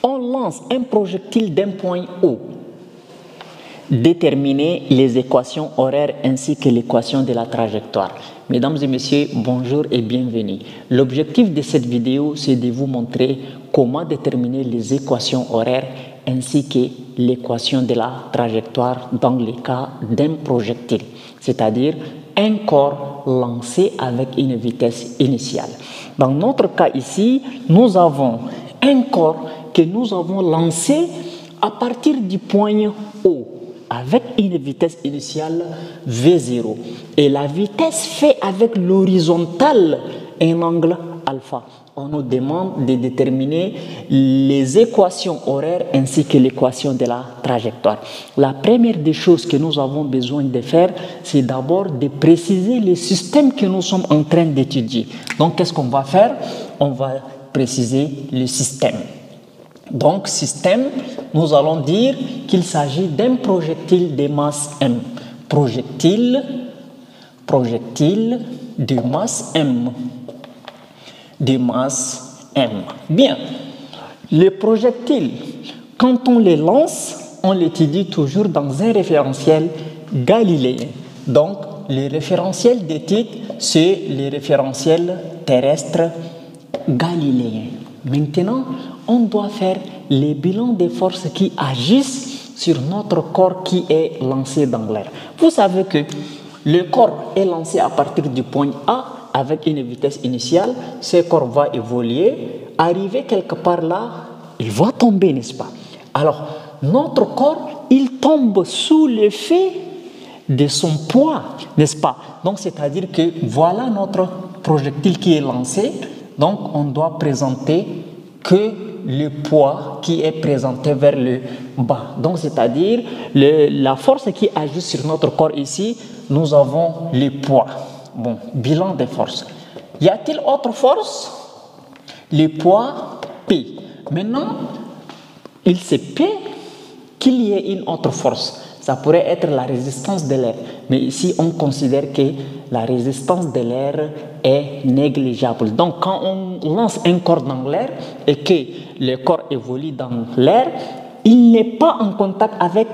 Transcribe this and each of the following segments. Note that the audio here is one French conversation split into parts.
On lance un projectile d'un point O. Déterminer les équations horaires ainsi que l'équation de la trajectoire. Mesdames et messieurs, bonjour et bienvenue. L'objectif de cette vidéo, c'est de vous montrer comment déterminer les équations horaires ainsi que l'équation de la trajectoire dans le cas d'un projectile, c'est-à-dire un corps lancé avec une vitesse initiale. Dans notre cas ici, nous avons un corps que nous avons lancé à partir du point O avec une vitesse initiale V0 et la vitesse fait avec l'horizontale un angle alpha. On nous demande de déterminer les équations horaires ainsi que l'équation de la trajectoire. La première des choses que nous avons besoin de faire, c'est d'abord de préciser le système que nous sommes en train d'étudier. Donc, qu'est-ce qu'on va faire? On va préciser le système. Donc, système, nous allons dire qu'il s'agit d'un projectile de masse M. Projectile de masse M. De masse M. Bien, les projectiles, quand on les lance, on l'étudie toujours dans un référentiel galiléen. Donc, le référentiel d'étude, c'est le référentiel terrestre galiléen. Maintenant, on doit faire les bilans des forces qui agissent sur notre corps qui est lancé dans l'air. Vous savez que le corps est lancé à partir du point A avec une vitesse initiale. Ce corps va évoluer, arriver quelque part là, il va tomber, n'est-ce pas? Alors, notre corps, il tombe sous l'effet de son poids, n'est-ce pas? Donc, c'est-à-dire que voilà notre projectile qui est lancé. Donc, on doit présenter que le poids qui est présenté vers le bas. Donc, c'est-à-dire la force qui agit sur notre corps ici, nous avons le poids. Bon, bilan des forces. Y a-t-il autre force? Le poids P. Maintenant, il se peut qu'il y ait une autre force. Ça pourrait être la résistance de l'air. Mais ici, on considère que la résistance de l'air est négligeable. Donc, quand on lance un corps dans l'air et que le corps évolue dans l'air, il n'est pas en contact avec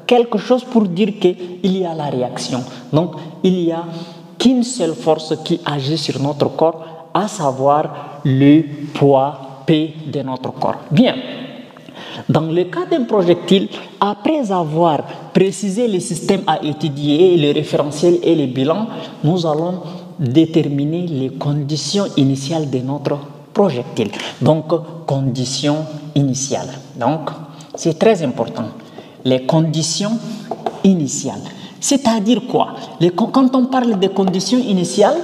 quelque chose pour dire qu'il y a la réaction. Donc, il n'y a qu'une seule force qui agit sur notre corps, à savoir le poids P de notre corps. Bien. Dans le cas d'un projectile, après avoir précisé le système à étudier, le référentiel et le bilan, nous allons déterminer les conditions initiales de notre projectile. Donc, conditions initiales. Donc, c'est très important. Les conditions initiales. C'est-à-dire quoi? Quand on parle de conditions initiales,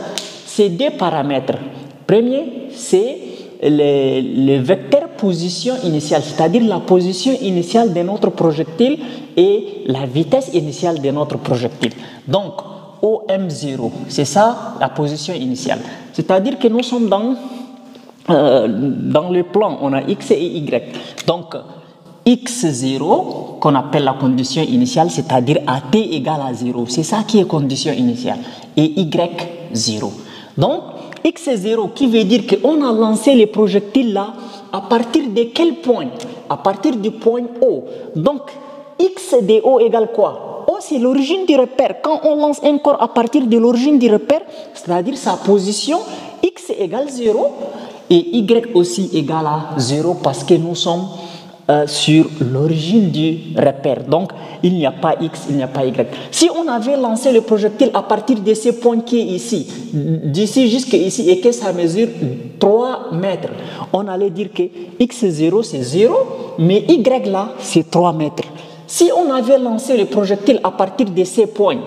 c'est deux paramètres. Premier, c'est le vecteur position initiale, c'est-à-dire la position initiale de notre projectile et la vitesse initiale de notre projectile. Donc, OM0, c'est ça la position initiale. C'est-à-dire que nous sommes dans le plan, on a X et Y. Donc, X0, qu'on appelle la condition initiale, c'est-à-dire à t égale à 0. C'est ça qui est condition initiale. Et Y0. Donc, X0 qui veut dire qu'on a lancé les projectiles là à partir de quel point? À partir du point O. Donc, X de O égale quoi? O, c'est l'origine du repère. Quand on lance un corps à partir de l'origine du repère, c'est-à-dire sa position, X égale 0 et Y aussi égale à 0 parce que nous sommes sur l'origine du repère. Donc, il n'y a pas X, il n'y a pas Y. Si on avait lancé le projectile à partir de ce point qui est ici, d'ici jusqu'ici, et que ça mesure 3 mètres, on allait dire que X0 c'est 0, mais Y là c'est 3 mètres. Si on avait lancé le projectile à partir de ces points,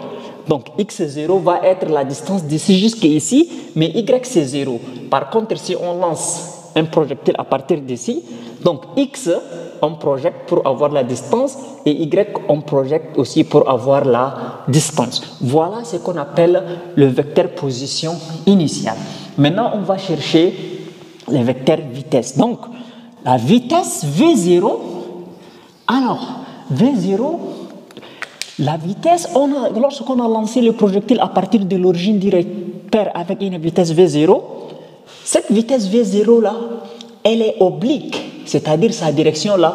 donc X0 va être la distance d'ici jusqu'ici, mais Y c'est 0. Par contre, si on lance un projectile à partir d'ici, donc X, on projette pour avoir la distance et Y, on projette aussi pour avoir la distance. Voilà ce qu'on appelle le vecteur position initiale. Maintenant, on va chercher le vecteur vitesse. Donc, la vitesse V0, alors, V0, la vitesse, lorsqu'on a lancé le projectile à partir de l'origine du repère avec une vitesse V0, cette vitesse V0 là, elle est oblique. c'est-à-dire sa direction là,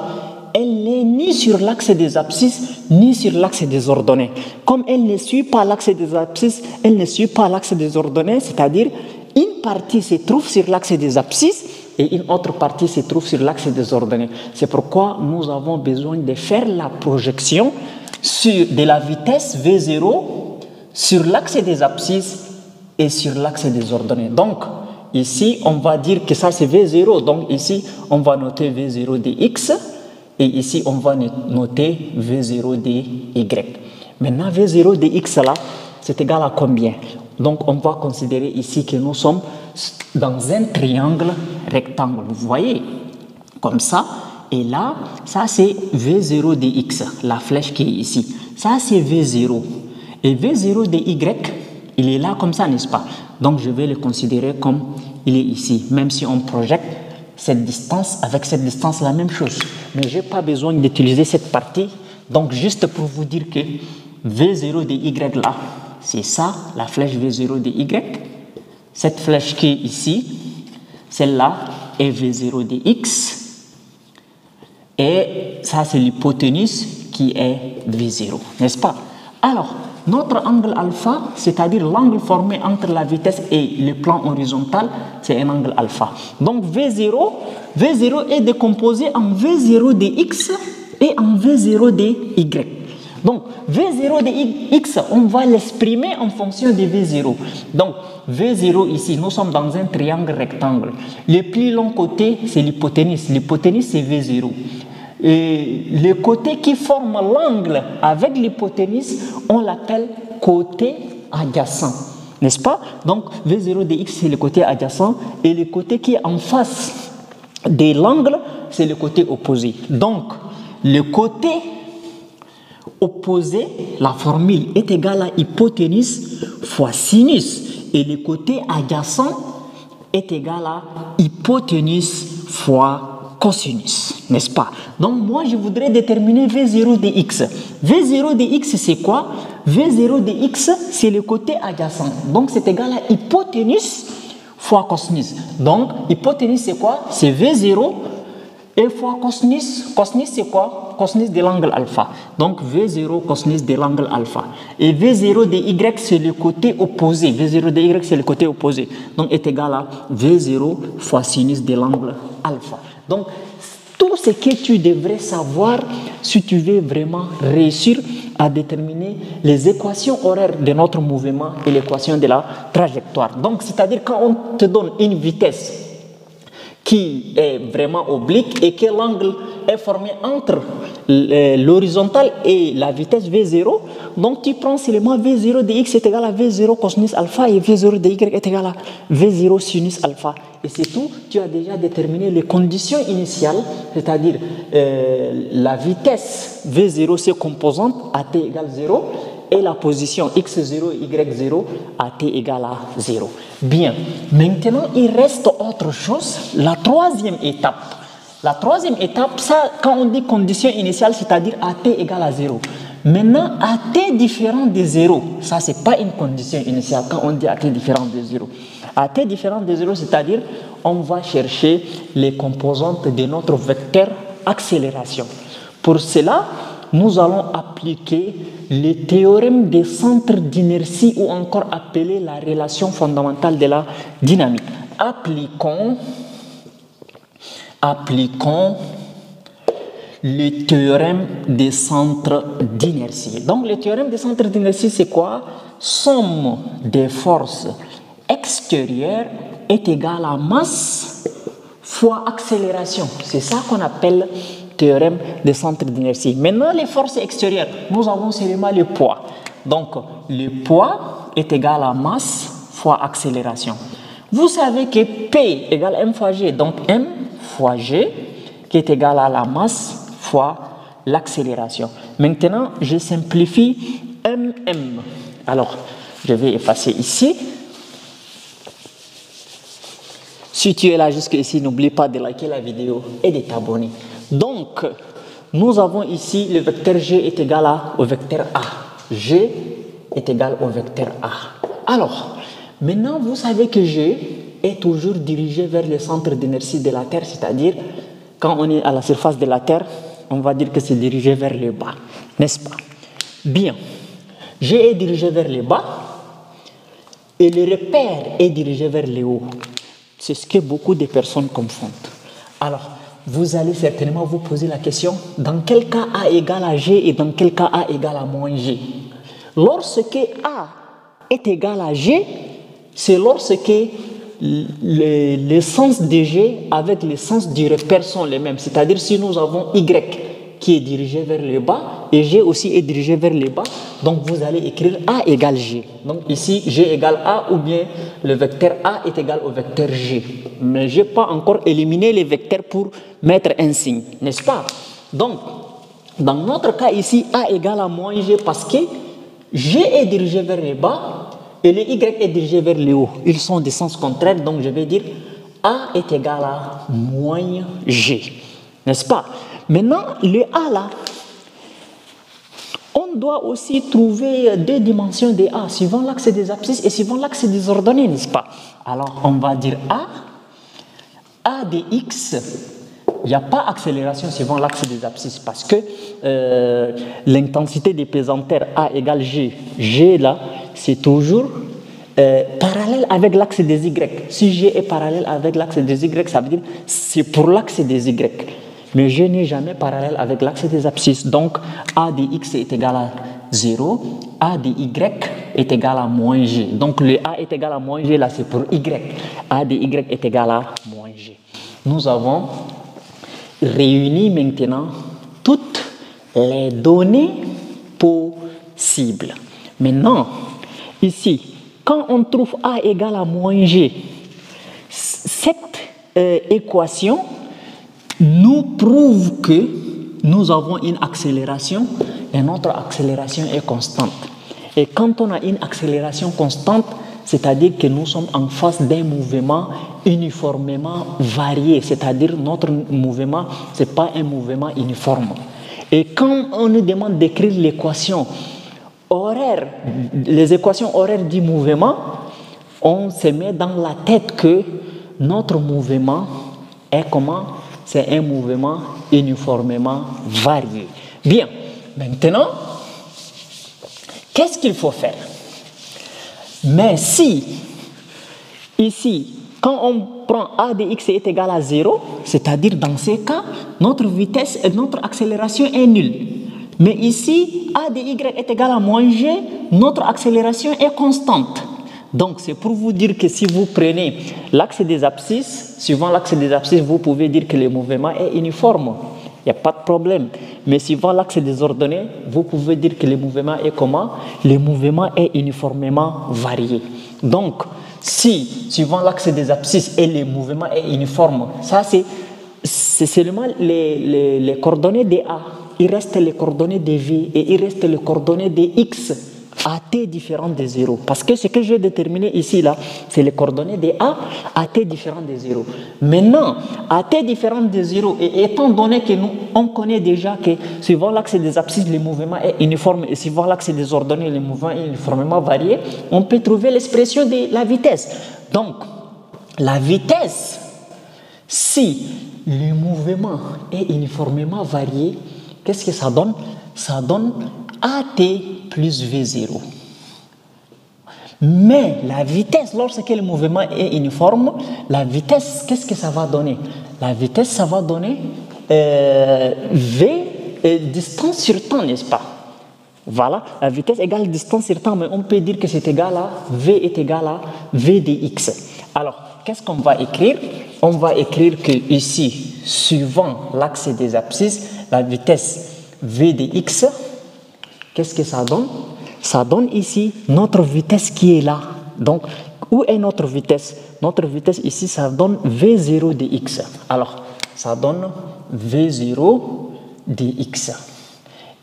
elle n'est ni sur l'axe des abscisses, ni sur l'axe des ordonnées. Comme elle ne suit pas l'axe des abscisses, elle ne suit pas l'axe des ordonnées, c'est-à-dire une partie se trouve sur l'axe des abscisses et une autre partie se trouve sur l'axe des ordonnées. C'est pourquoi nous avons besoin de faire la projection de la vitesse V0 sur l'axe des abscisses et sur l'axe des ordonnées. Donc, ici, on va dire que ça c'est V0. Donc, ici, on va noter V0 de X et ici, on va noter V0 de Y. Maintenant, V0 de X là, c'est égal à combien? Donc, on va considérer ici que nous sommes dans un triangle rectangle. Vous voyez? Comme ça. Et là, ça c'est V0 de X, la flèche qui est ici. Ça c'est V0. Et V0 de Y, il est là comme ça, n'est-ce pas? Donc, je vais le considérer comme il est ici. Même si on projette cette distance, avec cette distance, la même chose. Mais je n'ai pas besoin d'utiliser cette partie. Donc, juste pour vous dire que V0 de Y là, c'est ça, la flèche V0 de Y. Cette flèche qui est ici, celle-là est V0 de X. Et ça, c'est l'hypoténuse qui est V0, n'est-ce pas? Alors, notre angle alpha, c'est-à-dire l'angle formé entre la vitesse et le plan horizontal, c'est un angle alpha. Donc, V0 est décomposé en V0 de X et en V0 de Y. Donc, V0 de X, on va l'exprimer en fonction de V0. Donc, V0 ici, nous sommes dans un triangle rectangle. Le plus long côté, c'est l'hypoténuse. L'hypoténuse, c'est V0. Et le côté qui forme l'angle avec l'hypoténuse, on l'appelle côté adjacent. N'est-ce pas? Donc, V0 de X, c'est le côté adjacent. Et le côté qui est en face de l'angle, c'est le côté opposé. Donc, le côté opposé, la formule est égale à hypoténuse fois sinus. Et le côté adjacent est égal à hypoténuse fois cosinus, n'est-ce pas? Donc, moi, je voudrais déterminer V0 de X. V0 de X, c'est quoi? V0 de X, c'est le côté adjacent. Donc, c'est égal à hypoténuse fois cosinus. Donc, hypoténuse, c'est quoi? C'est V0 et fois cosinus. Cosinus, c'est quoi? Cosinus de l'angle alpha. Donc, V0 cosinus de l'angle alpha. Et V0 de Y, c'est le côté opposé. V0 de Y, c'est le côté opposé. Donc, est égal à V0 fois sinus de l'angle alpha. Donc, tout ce que tu devrais savoir si tu veux vraiment réussir à déterminer les équations horaires de notre mouvement et l'équation de la trajectoire. Donc, c'est-à-dire quand on te donne une vitesse qui est vraiment oblique et que l'angle est formé entre l'horizontale et la vitesse V0, donc tu prends seulement V0 de X est égal à V0 cosinus alpha et V0 de Y est égal à V0 sinus alpha. Et c'est tout, tu as déjà déterminé les conditions initiales, c'est-à-dire la vitesse V0, ses composantes, AT égale 0, et la position x0, y0, à t égale à 0. Bien, maintenant il reste autre chose, la troisième étape. La troisième étape, ça, quand on dit condition initiale, c'est-à-dire AT égale à 0. Maintenant, AT différent de 0, ça c'est pas une condition initiale quand on dit AT différent de 0. AT différent de 0, c'est-à-dire on va chercher les composantes de notre vecteur accélération. Pour cela, nous allons appliquer le théorème des centres d'inertie ou encore appelé la relation fondamentale de la dynamique. Appliquons le théorème des centres d'inertie. Donc, le théorème des centres d'inertie, c'est quoi? Somme des forces extérieures est égale à masse fois accélération. C'est ça qu'on appelle théorème des centres d'inertie. Maintenant, les forces extérieures, nous avons seulement le poids. Donc, le poids est égal à masse fois accélération. Vous savez que P égale M fois G. Donc, M fois G qui est égal à la masse fois l'accélération. Maintenant, je simplifie MM. Alors, je vais effacer ici. Si tu es là jusqu'ici, n'oublie pas de liker la vidéo et de t'abonner. Donc, nous avons ici le vecteur G est égal au vecteur A. G est égal au vecteur A. Alors, maintenant, vous savez que G est toujours dirigé vers le centre d'inertie de la Terre, c'est-à-dire quand on est à la surface de la Terre, on va dire que c'est dirigé vers le bas, n'est-ce pas? Bien, G est dirigé vers le bas et le repère est dirigé vers le haut. C'est ce que beaucoup de personnes confondent. Alors, vous allez certainement vous poser la question, dans quel cas A égale à G et dans quel cas A égale à moins G? Lorsque A est égal à G, c'est lorsque les sens de G avec les sens du repère sont les mêmes. C'est-à-dire si nous avons Y qui est dirigé vers le bas et G aussi est dirigé vers le bas, donc vous allez écrire A égale G. Donc ici G égale A ou bien le vecteur A est égal au vecteur G. Mais je n'ai pas encore éliminé les vecteurs pour mettre un signe, n'est-ce pas? Donc dans notre cas ici A égale à moins G parce que G est dirigé vers le bas et le Y est dirigé vers le haut. Ils sont des sens contraires, donc je vais dire A est égal à moins G, n'est-ce pas? Maintenant, le A là, on doit aussi trouver deux dimensions de A, suivant l'axe des abscisses et suivant l'axe des ordonnées, n'est-ce pas? Alors, on va dire A de X, il n'y a pas accélération suivant l'axe des abscisses parce que l'intensité des pesanteurs A égale G. G là, c'est toujours parallèle avec l'axe des Y. Si G est parallèle avec l'axe des Y, ça veut dire c'est pour l'axe des Y. Mais G n'est jamais parallèle avec l'axe des abscisses. Donc, A de X est égal à 0, A de Y est égal à moins G. Donc, le A est égal à moins G, là, c'est pour Y. A de Y est égal à moins G. Nous avons réuni maintenant toutes les données possibles. Maintenant, ici, quand on trouve A égale à moins G, cette équation nous prouve que nous avons une accélération et notre accélération est constante. Et quand on a une accélération constante, c'est-à-dire que nous sommes en face d'un mouvement uniformément varié, c'est-à-dire notre mouvement, ce n'est pas un mouvement uniforme. Et quand on nous demande d'écrire l'équation horaire, les équations horaires du mouvement, on se met dans la tête que notre mouvement est comment? C'est un mouvement uniformément varié. Bien, maintenant, qu'est-ce qu'il faut faire? Mais si, ici, quand on prend A de X est égal à 0, c'est-à-dire dans ces cas, notre vitesse et notre accélération est nulle. Mais ici, A de Y est égal à moins G, notre accélération est constante. Donc, c'est pour vous dire que si vous prenez l'axe des abscisses, suivant l'axe des abscisses, vous pouvez dire que le mouvement est uniforme. Il n'y a pas de problème. Mais suivant l'axe des ordonnées, vous pouvez dire que le mouvement est comment? Le mouvement est uniformément varié. Donc, si, suivant l'axe des abscisses et le mouvement est uniforme, ça c'est seulement les coordonnées de A. Il reste les coordonnées de V et il reste les coordonnées de X à t différent de 0. Parce que ce que je vais déterminer ici, là, c'est les coordonnées de A à t différent de 0. Maintenant, à t différent de 0, et étant donné que nous, on connaît déjà que suivant l'axe des abscisses, le mouvement est uniforme et suivant l'axe des ordonnées, le mouvement est uniformément varié, on peut trouver l'expression de la vitesse. Donc, la vitesse, si le mouvement est uniformément varié, qu'est-ce que ça donne? Ça donne AT plus V0. Mais la vitesse, lorsque le mouvement est uniforme, la vitesse, qu'est-ce que ça va donner? La vitesse, ça va donner V distance sur temps, n'est-ce pas? Voilà, la vitesse égale distance sur temps, mais on peut dire que c'est égal à V est égal à V dx. Alors, qu'est-ce qu'on va écrire? On va écrire que ici, suivant l'axe des abscisses, la vitesse V dx, qu'est-ce que ça donne? Ça donne ici notre vitesse qui est là. Donc, où est notre vitesse? Notre vitesse ici, ça donne V0 dx. Alors, ça donne V0 dx.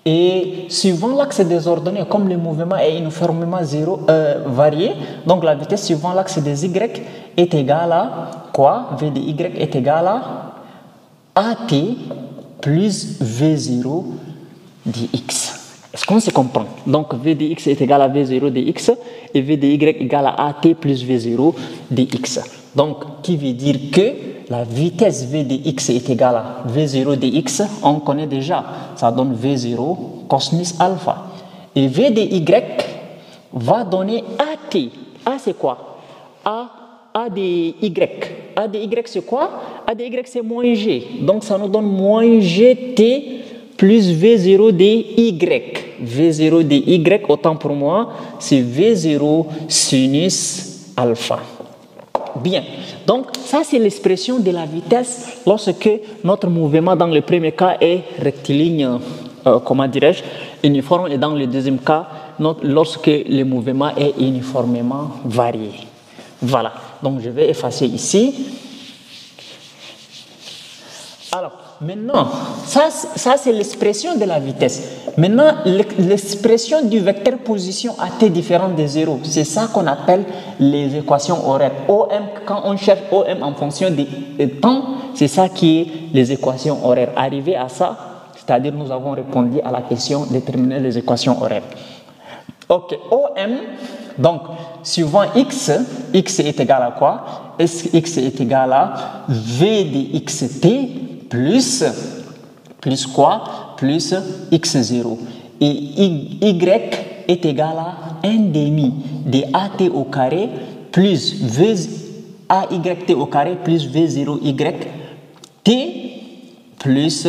Et suivant l'axe des ordonnées, comme le mouvement est uniformément varié, donc la vitesse suivant l'axe des y est égale à quoi? V de y est égal à AT plus V0 dx. Est-ce qu'on se comprend? Donc V de x est égal à V0 dx et V de y égale à AT plus V0 dx. Donc, qui veut dire que la vitesse v de x est égale à v0 de x, on connaît déjà, ça donne v0 cosinus alpha. Et v de y va donner at. A c'est quoi? A de y. A de y c'est quoi? A de y c'est moins g. Donc ça nous donne moins gt plus v0 de y. v0 de y, autant pour moi, c'est v0 sinus alpha. Bien, donc ça c'est l'expression de la vitesse lorsque notre mouvement dans le premier cas est rectiligne, comment dirais-je, uniforme, et dans le deuxième cas, lorsque le mouvement est uniformément varié. Voilà, donc je vais effacer ici. Alors, maintenant, ça c'est l'expression de la vitesse. Maintenant, l'expression du vecteur position à t différente de 0, c'est ça qu'on appelle les équations horaires. OM, quand on cherche OM en fonction du temps, c'est ça qui est les équations horaires. Arrivé à ça, c'est-à-dire nous avons répondu à la question déterminer les équations horaires. Ok, OM, donc suivant x est égal à quoi? X est égal à v de xt plus quoi? Plus x0. Et y est égal à 1 demi de at au carré plus ayt au carré plus v0y t plus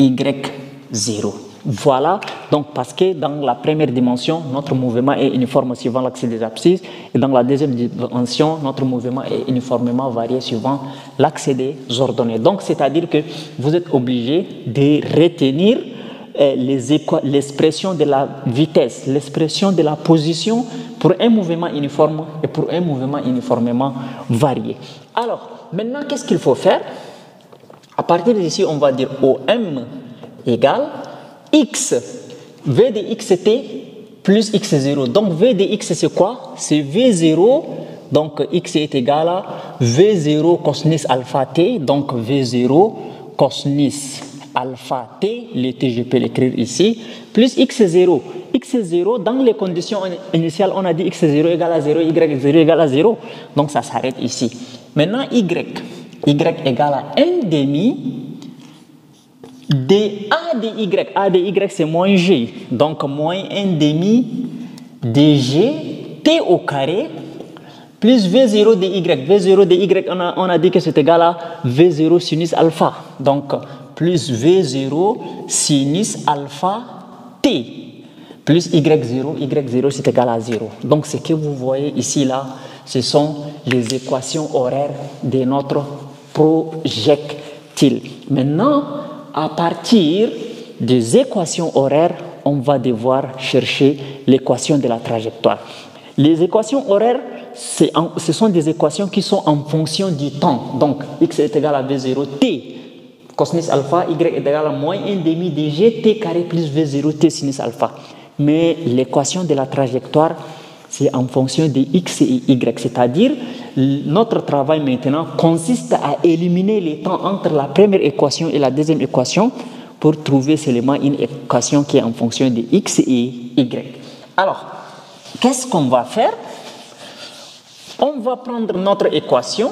y0. Voilà, donc parce que dans la première dimension, notre mouvement est uniforme suivant l'axe des abscisses, et dans la deuxième dimension, notre mouvement est uniformément varié suivant l'axe des ordonnées. Donc, c'est-à-dire que vous êtes obligé de retenir l'expression de la vitesse, l'expression de la position pour un mouvement uniforme et pour un mouvement uniformément varié. Alors, maintenant, qu'est-ce qu'il faut faire? À partir d'ici, on va dire OM égale x, v de xt plus x0. Donc v de x c'est quoi? C'est v0, donc x est égal à v0 cosinus alpha t, donc v0 cosinus alpha t, le t je peux l'écrire ici, plus x0. x0, dans les conditions initiales, on a dit x0 égale à 0, y0 égale à 0, donc ça s'arrête ici. Maintenant y égale à 1 demi de a de y c'est moins g, donc moins 1 demi de g t au carré plus v0 de y. v0 de y, on a dit que c'est égal à v0 sinus alpha, donc plus v0 sinus alpha t plus y0 c'est égal à 0. Donc ce que vous voyez ici là, ce sont les équations horaires de notre projectile. Maintenant, à partir des équations horaires, on va devoir chercher l'équation de la trajectoire. Les équations horaires, ce sont des équations qui sont en fonction du temps. Donc, x est égal à v0 t cosinus alpha, y est égal à moins 1 demi de g t carré plus v0 t sinus alpha. Mais l'équation de la trajectoire, c'est en fonction de x et y, c'est-à-dire notre travail maintenant consiste à éliminer les temps entre la première équation et la deuxième équation pour trouver seulement une équation qui est en fonction de x et y. Alors, qu'est-ce qu'on va faire? On va prendre notre équation,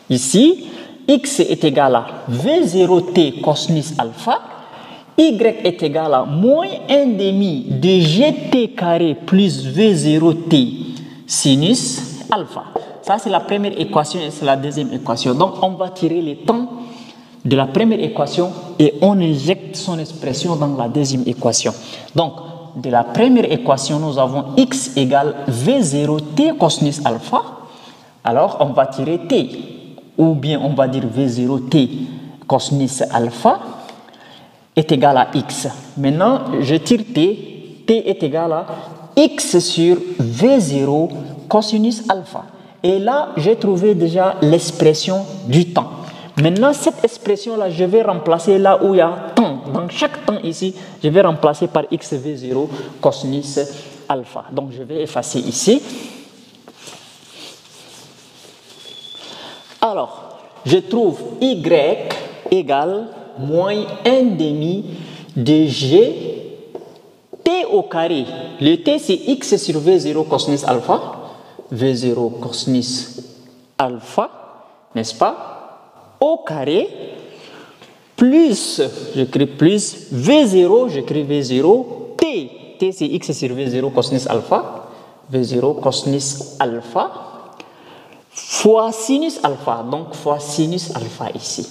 ici, x est égal à v0t cosinus alpha, y est égal à moins 1 demi de gt carré plus v0t sinus alpha. Ça, c'est la première équation et c'est la deuxième équation. Donc, on va tirer les temps de la première équation et on injecte son expression dans la deuxième équation. Donc, de la première équation, nous avons x égale v0t cosinus alpha. Alors, on va tirer t, ou bien on va dire v0t cosinus alpha est égal à x. Maintenant, je tire t, t est égal à x sur v0 cosinus alpha. Et là, j'ai trouvé déjà l'expression du temps. Maintenant, cette expression-là, je vais remplacer là où il y a temps. Dans chaque temps ici, je vais remplacer par x v0 cosinus alpha. Donc, je vais effacer ici. Alors, je trouve y égale moins 1 demi de g t au carré. Le t, c'est x sur v0 cosinus alpha. v0 cosinus alpha, n'est-ce pas? au carré plus, j'écris plus, V0, j'écris V0, T. T c'est X sur V0 cosinus alpha. V0 cosinus alpha fois sinus alpha. Donc, fois sinus alpha ici.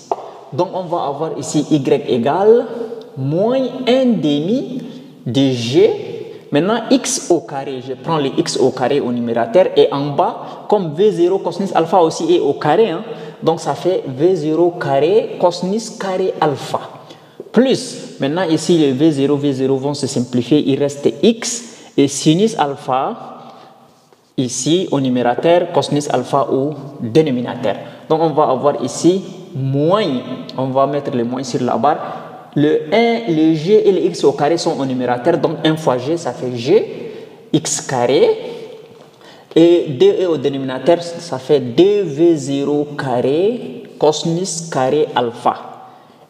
Donc, on va avoir ici Y égale moins 1 demi de G. Maintenant, X au carré. Je prends les X au carré au numérateur. Et en bas, comme V0 cosinus alpha aussi est au carré, hein, donc ça fait V0 carré cosinus carré alpha. Plus, maintenant ici les V0 vont se simplifier. Il reste X et sinus alpha. Ici, au numérateur, cosinus alpha au dénominateur. Donc, on va avoir ici moins. On va mettre le moins sur la barre. Le 1, le G et le X au carré sont au numérateur. Donc, 1 fois G, ça fait G, X carré. Et 2 au dénominateur, ça fait 2V0 carré, cosinus carré alpha.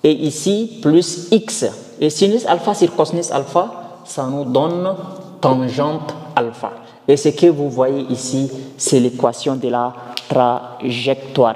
Et ici, plus X. Et sinus alpha sur cosinus alpha, ça nous donne tangente alpha. Et ce que vous voyez ici, c'est l'équation de la trajectoire.